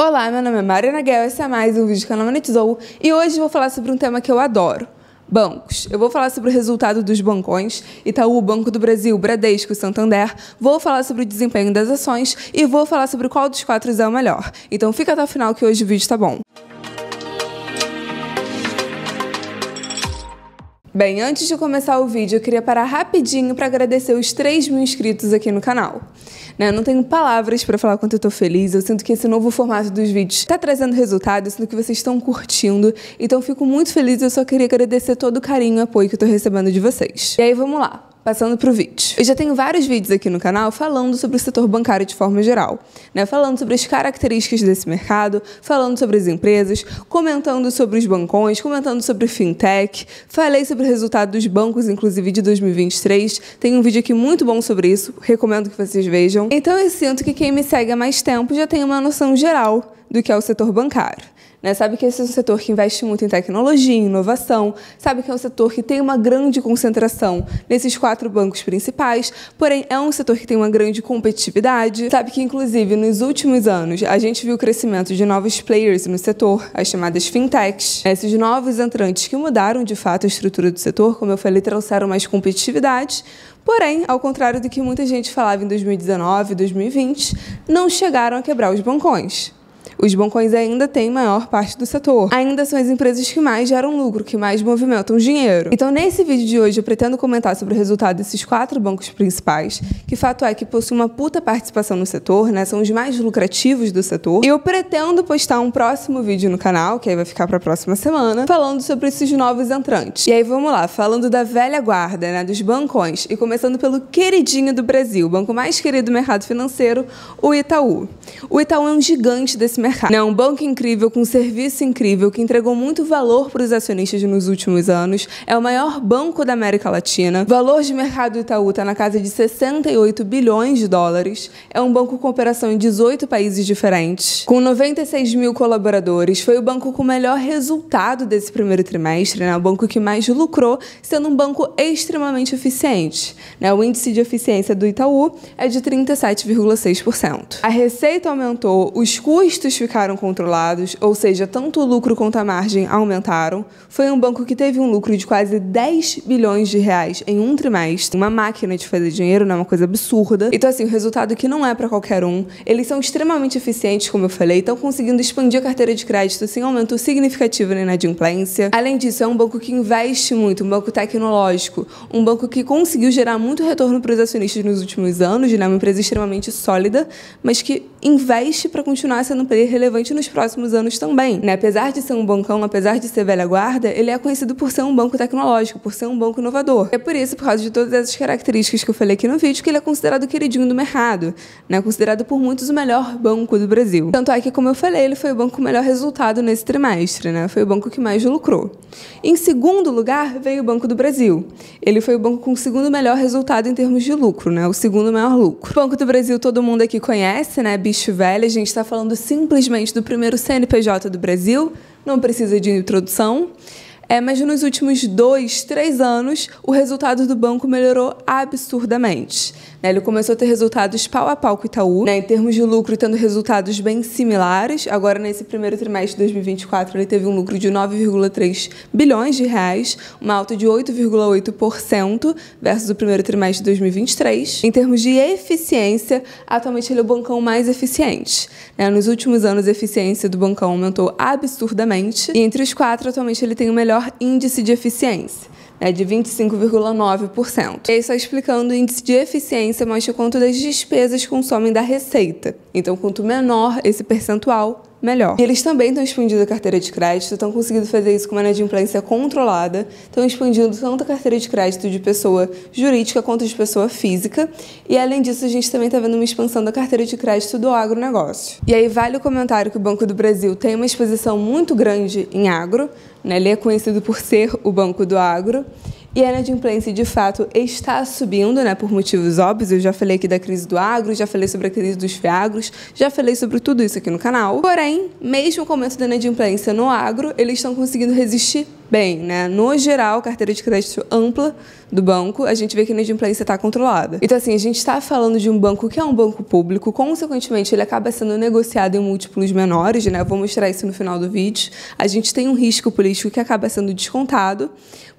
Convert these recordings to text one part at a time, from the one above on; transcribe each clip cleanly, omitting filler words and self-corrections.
Olá, meu nome é Mariana Guel, esse é mais um vídeo do canal Monetizou e hoje eu vou falar sobre um tema que eu adoro, bancos. Eu vou falar sobre o resultado dos bancões, Itaú, Banco do Brasil, Bradesco e Santander, vou falar sobre o desempenho das ações e vou falar sobre qual dos quatro é o melhor. Então fica até o final que hoje o vídeo tá bom. Bem, antes de começar o vídeo, eu queria parar rapidinho para agradecer os 3.000 inscritos aqui no canal. Não tenho palavras para falar quanto eu tô feliz, eu sinto que esse novo formato dos vídeos tá trazendo resultado, eu sinto que vocês estão curtindo, então eu fico muito feliz e eu só queria agradecer todo o carinho e apoio que eu tô recebendo de vocês. E aí, vamos lá. Passando pro vídeo. Eu já tenho vários vídeos aqui no canal falando sobre o setor bancário de forma geral, falando sobre as características desse mercado, falando sobre as empresas, comentando sobre os bancões, comentando sobre fintech, falei sobre o resultado dos bancos, inclusive de 2023, tem um vídeo aqui muito bom sobre isso, recomendo que vocês vejam. Então eu sinto que quem me segue há mais tempo já tem uma noção geral do que é o setor bancário. Sabe que esse é um setor que investe muito em tecnologia, em inovação, sabe que é um setor que tem uma grande concentração nesses 4 bancos principais, porém é um setor que tem uma grande competitividade, sabe que inclusive nos últimos anos a gente viu o crescimento de novos players no setor, as chamadas fintechs, esses novos entrantes que mudaram de fato a estrutura do setor, como eu falei, trouxeram mais competitividade. Porém, ao contrário do que muita gente falava em 2019 e 2020, não chegaram a quebrar os bancões. Os bancões ainda têm maior parte do setor. Ainda são as empresas que mais geram lucro, que mais movimentam dinheiro. Então, nesse vídeo de hoje, eu pretendo comentar sobre o resultado desses 4 bancos principais, que fato é que possuem uma puta participação no setor, são os mais lucrativos do setor. E eu pretendo postar um próximo vídeo no canal, que aí vai ficar para a próxima semana, falando sobre esses novos entrantes. E aí, vamos lá, falando da velha guarda, dos bancões, e começando pelo queridinho do Brasil, o banco mais querido do mercado financeiro, o Itaú. O Itaú é um gigante desse mercado. É um banco incrível, com um serviço incrível, que entregou muito valor para os acionistas nos últimos anos. É o maior banco da América Latina. O valor de mercado do Itaú está na casa de 68 bilhões de dólares. É um banco com operação em 18 países diferentes, com 96 mil colaboradores. Foi o banco com o melhor resultado desse primeiro trimestre, o banco que mais lucrou, sendo um banco extremamente eficiente. O índice de eficiência do Itaú é de 37,6%. A receita aumentou, os custos ficaram controlados, ou seja, tanto o lucro quanto a margem aumentaram. Foi um banco que teve um lucro de quase 10 bilhões de reais em um trimestre. Uma máquina de fazer dinheiro, uma coisa absurda. Então, assim, o resultado que não é para qualquer um. Eles são extremamente eficientes, como eu falei, estão conseguindo expandir a carteira de crédito sem aumento significativo na inadimplência. Além disso, é um banco que investe muito, um banco tecnológico, um banco que conseguiu gerar muito retorno para os acionistas nos últimos anos, uma empresa extremamente sólida, mas que investe para continuar sendo um player relevante nos próximos anos também. Apesar de ser um bancão, apesar de ser velha guarda, ele é conhecido por ser um banco tecnológico, por ser um banco inovador. É por isso, por causa de todas essas características que eu falei aqui no vídeo, que ele é considerado o queridinho do mercado, considerado por muitos o melhor banco do Brasil. Tanto é que, como eu falei, ele foi o banco com o melhor resultado nesse trimestre, foi o banco que mais lucrou. Em segundo lugar, veio o Banco do Brasil. Ele foi o banco com o segundo melhor resultado em termos de lucro, o segundo maior lucro. O Banco do Brasil todo mundo aqui conhece, bicho velho, a gente está falando simplesmente do primeiro CNPJ do Brasil, não precisa de introdução. Mas nos últimos 2, 3 anos, o resultado do banco melhorou absurdamente. Ele começou a ter resultados pau a pau com o Itaú, em termos de lucro, tendo resultados bem similares. Agora, nesse primeiro trimestre de 2024, ele teve um lucro de 9,3 bilhões de reais, uma alta de 8,8% versus o primeiro trimestre de 2023. Em termos de eficiência, atualmente ele é o bancão mais eficiente. Nos últimos anos, a eficiência do bancão aumentou absurdamente, e entre os 4, atualmente ele tem o melhor índice de eficiência, de 25,9%. E aí, só explicando, o índice de eficiência mostra quanto das despesas consomem da receita. Então, quanto menor esse percentual, melhor. E eles também estão expandindo a carteira de crédito, estão conseguindo fazer isso com uma inadimplência controlada, estão expandindo tanto a carteira de crédito de pessoa jurídica quanto de pessoa física, e além disso a gente também está vendo uma expansão da carteira de crédito do agronegócio. E aí vale o comentário que o Banco do Brasil tem uma exposição muito grande em agro, ele é conhecido por ser o banco do agro, e a inadimplência, de fato, está subindo, por motivos óbvios. Eu já falei aqui da crise do agro, já falei sobre a crise dos fiagros, já falei sobre tudo isso aqui no canal. Porém, mesmo com o aumento da inadimplência no agro, eles estão conseguindo resistir Bem, né, no geral, carteira de crédito ampla do banco, a gente vê que a inadimplência está controlada. Então, assim, a gente está falando de um banco que é um banco público, consequentemente, ele acaba sendo negociado em múltiplos menores, né? Eu vou mostrar isso no final do vídeo. A gente tem um risco político que acaba sendo descontado.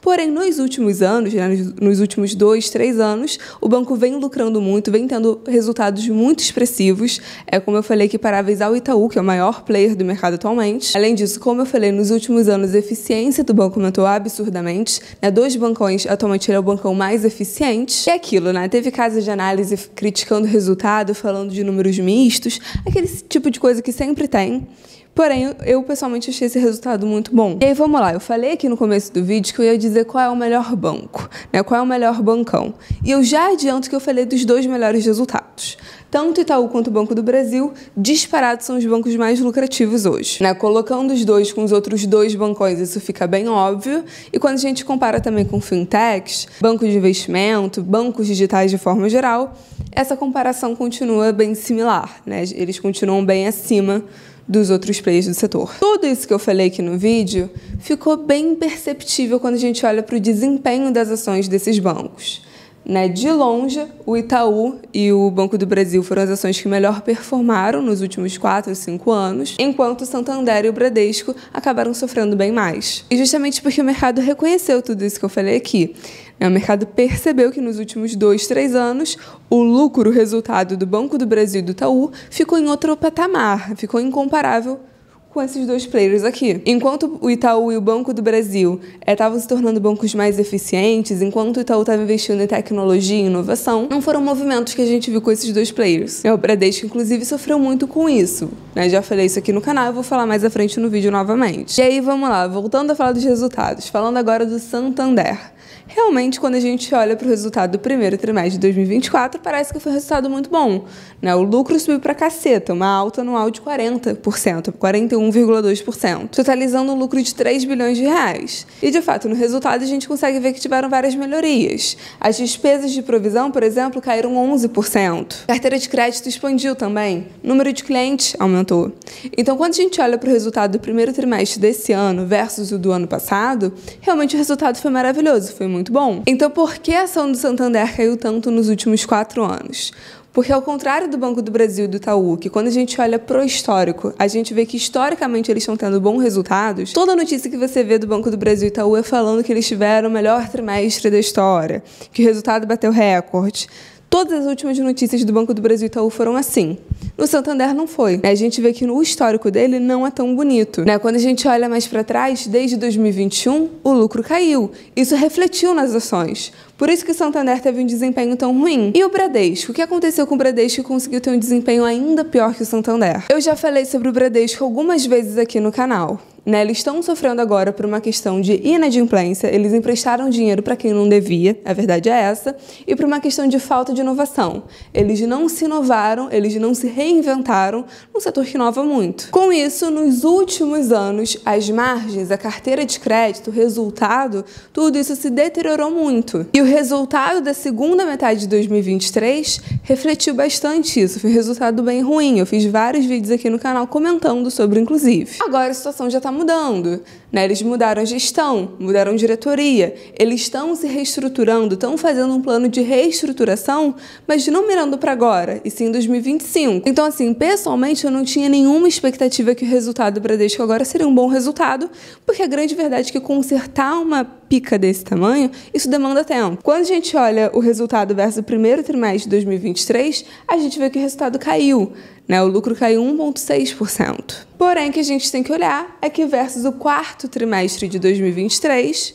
Porém, nos últimos anos, né, nos últimos 2, 3 anos, o banco vem lucrando muito, vem tendo resultados muito expressivos, como eu falei, equiparáveis ao Itaú, que é o maior player do mercado atualmente. Além disso, como eu falei, nos últimos anos, a eficiência do banco aumentou absurdamente, né? Dos bancões, atualmente ele é o bancão mais eficiente. E aquilo, né? Teve casas de análise criticando o resultado, falando de números mistos, aquele tipo de coisa que sempre tem. Porém, eu pessoalmente achei esse resultado muito bom. E aí, vamos lá. Eu falei aqui no começo do vídeo que eu ia dizer qual é o melhor banco, né? Qual é o melhor bancão. E eu já adianto que eu falei dos 2 melhores resultados. Tanto o Itaú quanto o Banco do Brasil, disparados, são os bancos mais lucrativos hoje, né? Colocando os dois com os outros 2 bancões, isso fica bem óbvio. E quando a gente compara também com fintechs, bancos de investimento, bancos digitais de forma geral, essa comparação continua bem similar, né? Eles continuam bem acima dos outros players do setor. Tudo isso que eu falei aqui no vídeo ficou bem perceptível quando a gente olha para o desempenho das ações desses bancos, né? De longe, o Itaú e o Banco do Brasil foram as ações que melhor performaram nos últimos 4 ou 5 anos, enquanto o Santander e o Bradesco acabaram sofrendo bem mais. E justamente porque o mercado reconheceu tudo isso que eu falei aqui. O mercado percebeu que nos últimos 2, 3 anos, o lucro, o resultado do Banco do Brasil e do Itaú ficou em outro patamar, ficou incomparável com esses 2 players aqui. Enquanto o Itaú e o Banco do Brasil estavam se tornando bancos mais eficientes, enquanto o Itaú estava investindo em tecnologia e inovação, não foram movimentos que a gente viu com esses 2 players. O Bradesco, inclusive, sofreu muito com isso, né? Já falei isso aqui no canal, eu vou falar mais à frente no vídeo novamente. E aí, vamos lá, voltando a falar dos resultados, falando agora do Santander. Realmente, quando a gente olha para o resultado do primeiro trimestre de 2024, parece que foi um resultado muito bom, né? O lucro subiu pra caceta, uma alta anual de 40%, 41,2%, totalizando um lucro de 3 bilhões de reais. E, de fato, no resultado a gente consegue ver que tiveram várias melhorias. As despesas de provisão, por exemplo, caíram 11%. Carteira de crédito expandiu também. Número de clientes aumentou. Então, quando a gente olha para o resultado do primeiro trimestre desse ano versus o do ano passado, realmente o resultado foi maravilhoso, foi muito bom. Então, por que a ação do Santander caiu tanto nos últimos 4 anos? Porque, ao contrário do Banco do Brasil e do Itaú, que quando a gente olha pro histórico, a gente vê que historicamente eles estão tendo bons resultados, toda notícia que você vê do Banco do Brasil e Itaú é falando que eles tiveram o melhor trimestre da história, que o resultado bateu recorde. Todas as últimas notícias do Banco do Brasil e Itaú foram assim. No Santander não foi. A gente vê que no histórico dele não é tão bonito. Quando a gente olha mais para trás, desde 2021, o lucro caiu. Isso refletiu nas ações. Por isso que o Santander teve um desempenho tão ruim. E o Bradesco? O que aconteceu com o Bradesco que conseguiu ter um desempenho ainda pior que o Santander? Eu já falei sobre o Bradesco algumas vezes aqui no canal. Eles estão sofrendo agora por uma questão de inadimplência, eles emprestaram dinheiro para quem não devia, a verdade é essa, e por uma questão de falta de inovação. Eles não se inovaram, eles não se reinventaram num setor que inova muito. Com isso, nos últimos anos, as margens, a carteira de crédito, o resultado, tudo isso se deteriorou muito. E o resultado da segunda metade de 2023 refletiu bastante isso, foi um resultado bem ruim. Eu fiz vários vídeos aqui no canal comentando sobre, inclusive. Agora a situação já está mudando, Eles mudaram a gestão, mudaram a diretoria, eles estão se reestruturando, estão fazendo um plano de reestruturação, mas não mirando para agora, e sim em 2025. Então, assim, pessoalmente, eu não tinha nenhuma expectativa que o resultado do Bradesco agora seria um bom resultado, porque a grande verdade é que consertar uma pica desse tamanho, isso demanda tempo. Quando a gente olha o resultado versus o primeiro trimestre de 2023, a gente vê que o resultado caiu, O lucro caiu 1,6%. Porém, o que a gente tem que olhar é que versus o quarto trimestre de 2023,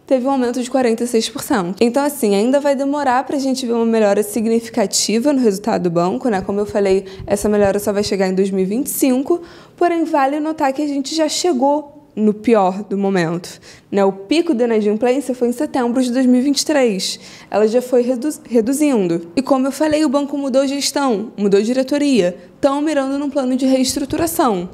teve um aumento de 46%. Então, assim, ainda vai demorar para a gente ver uma melhora significativa no resultado do banco, Como eu falei, essa melhora só vai chegar em 2025, porém, vale notar que a gente já chegou no pior do momento, O pico da inadimplência foi em setembro de 2023. Ela já foi reduzindo. E como eu falei, o banco mudou gestão, mudou diretoria. Estão mirando num plano de reestruturação.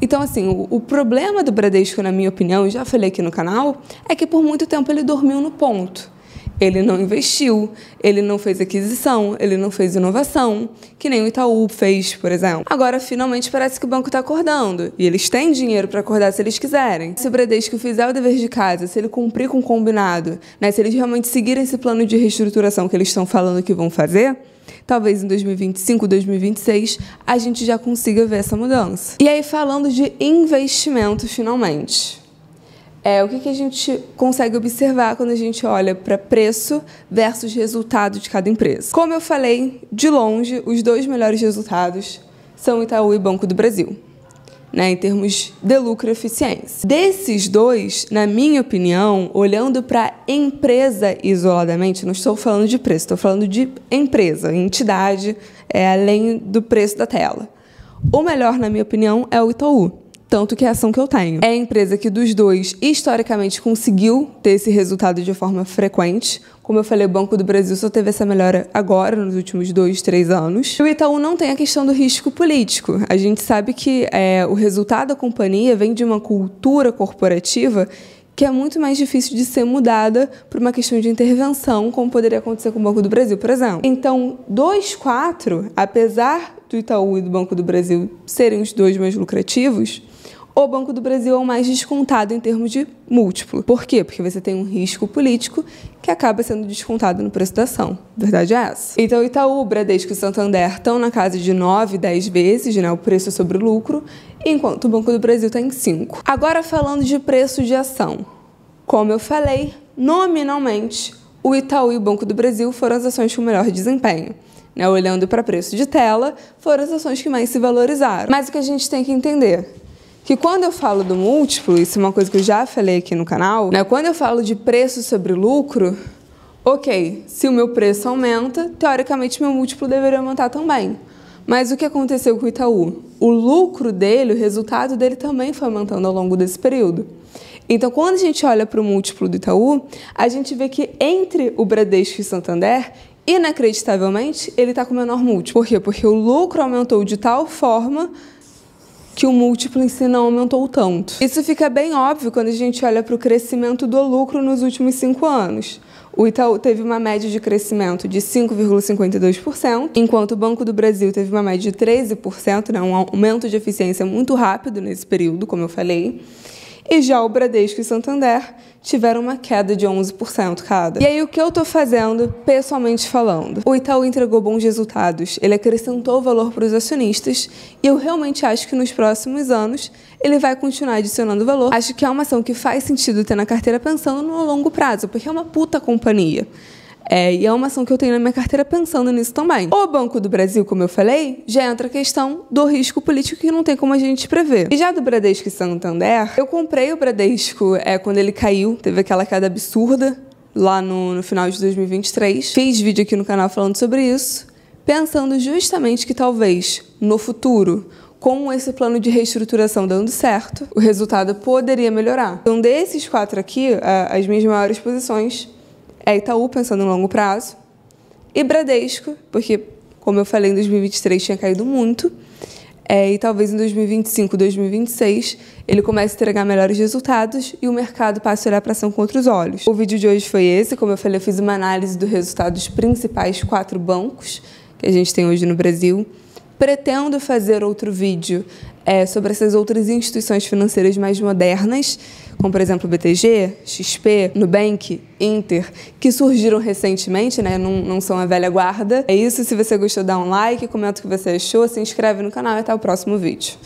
Então, assim, o problema do Bradesco, na minha opinião, já falei aqui no canal, é que por muito tempo ele dormiu no ponto. Ele não investiu, ele não fez aquisição, ele não fez inovação, que nem o Itaú fez, por exemplo. Agora, finalmente, parece que o banco está acordando. E eles têm dinheiro para acordar se eles quiserem. Se o Bradesco fizer o dever de casa, se ele cumprir com o combinado, né, se eles realmente seguirem esse plano de reestruturação que eles estão falando que vão fazer, talvez em 2025, 2026, a gente já consiga ver essa mudança. E aí, falando de investimento, finalmente. O que a gente consegue observar quando a gente olha para preço versus resultado de cada empresa? Como eu falei, de longe, os dois melhores resultados são Itaú e Banco do Brasil, né, em termos de lucro e eficiência. Desses dois, na minha opinião, olhando para a empresa isoladamente, não estou falando de preço, estou falando de empresa, entidade, além do preço da tela. O melhor, na minha opinião, é o Itaú. Tanto que é a ação que eu tenho. É a empresa que dos dois, historicamente, conseguiu ter esse resultado de forma frequente. Como eu falei, o Banco do Brasil só teve essa melhora agora, nos últimos 2, 3 anos. E o Itaú não tem a questão do risco político. A gente sabe que o resultado da companhia vem de uma cultura corporativa que é muito mais difícil de ser mudada por uma questão de intervenção, como poderia acontecer com o Banco do Brasil, por exemplo. Então, 2,4, apesar do Itaú e do Banco do Brasil serem os dois mais lucrativos, o Banco do Brasil é o mais descontado em termos de múltiplo. Por quê? Porque você tem um risco político que acaba sendo descontado no preço da ação. A verdade é essa. Então, Itaú, Bradesco e Santander estão na casa de 9, 10 vezes, né, o preço sobre o lucro, enquanto o Banco do Brasil está em 5. Agora, falando de preço de ação. Como eu falei, nominalmente, o Itaú e o Banco do Brasil foram as ações com melhor desempenho. Né, olhando para preço de tela, foram as ações que mais se valorizaram. Mas o que a gente tem que entender que quando eu falo do múltiplo, isso é uma coisa que eu já falei aqui no canal, né? Quando eu falo de preço sobre lucro, ok, se o meu preço aumenta, teoricamente meu múltiplo deveria aumentar também. Mas o que aconteceu com o Itaú? O lucro dele, o resultado dele também foi aumentando ao longo desse período. Então, quando a gente olha para o múltiplo do Itaú, a gente vê que entre o Bradesco e o Santander, inacreditavelmente, ele está com o menor múltiplo. Por quê? Porque o lucro aumentou de tal forma que o múltiplo em si não aumentou tanto. Isso fica bem óbvio quando a gente olha para o crescimento do lucro nos últimos 5 anos. O Itaú teve uma média de crescimento de 5,52%, enquanto o Banco do Brasil teve uma média de 13%, né, um aumento de eficiência muito rápido nesse período, como eu falei. E já o Bradesco e Santander tiveram uma queda de 11% cada. E aí, o que eu estou fazendo, pessoalmente falando? O Itaú entregou bons resultados, ele acrescentou valor para os acionistas, e eu realmente acho que nos próximos anos ele vai continuar adicionando valor. Acho que é uma ação que faz sentido ter na carteira pensando no longo prazo, porque é uma puta companhia. E é uma ação que eu tenho na minha carteira pensando nisso também. O Banco do Brasil, como eu falei, já entra a questão do risco político que não tem como a gente prever. E já do Bradesco e Santander, eu comprei o Bradesco quando ele caiu, teve aquela queda absurda lá no final de 2023. Fiz vídeo aqui no canal falando sobre isso, pensando justamente que talvez no futuro, com esse plano de reestruturação dando certo, o resultado poderia melhorar. Então, desses 4 aqui, as minhas maiores posições Itaú, pensando no longo prazo, e Bradesco, porque, como eu falei, em 2023 tinha caído muito, e talvez em 2025, 2026, ele comece a entregar melhores resultados e o mercado passe a olhar para a ação com outros olhos. O vídeo de hoje foi esse, como eu falei, eu fiz uma análise dos resultados dos principais 4 bancos que a gente tem hoje no Brasil. Pretendo fazer outro vídeo sobre essas outras instituições financeiras mais modernas, como, por exemplo, BTG, XP, Nubank, Inter, que surgiram recentemente, né? Não são a velha guarda. É isso, se você gostou, dá um like, comenta o que você achou, se inscreve no canal e até o próximo vídeo.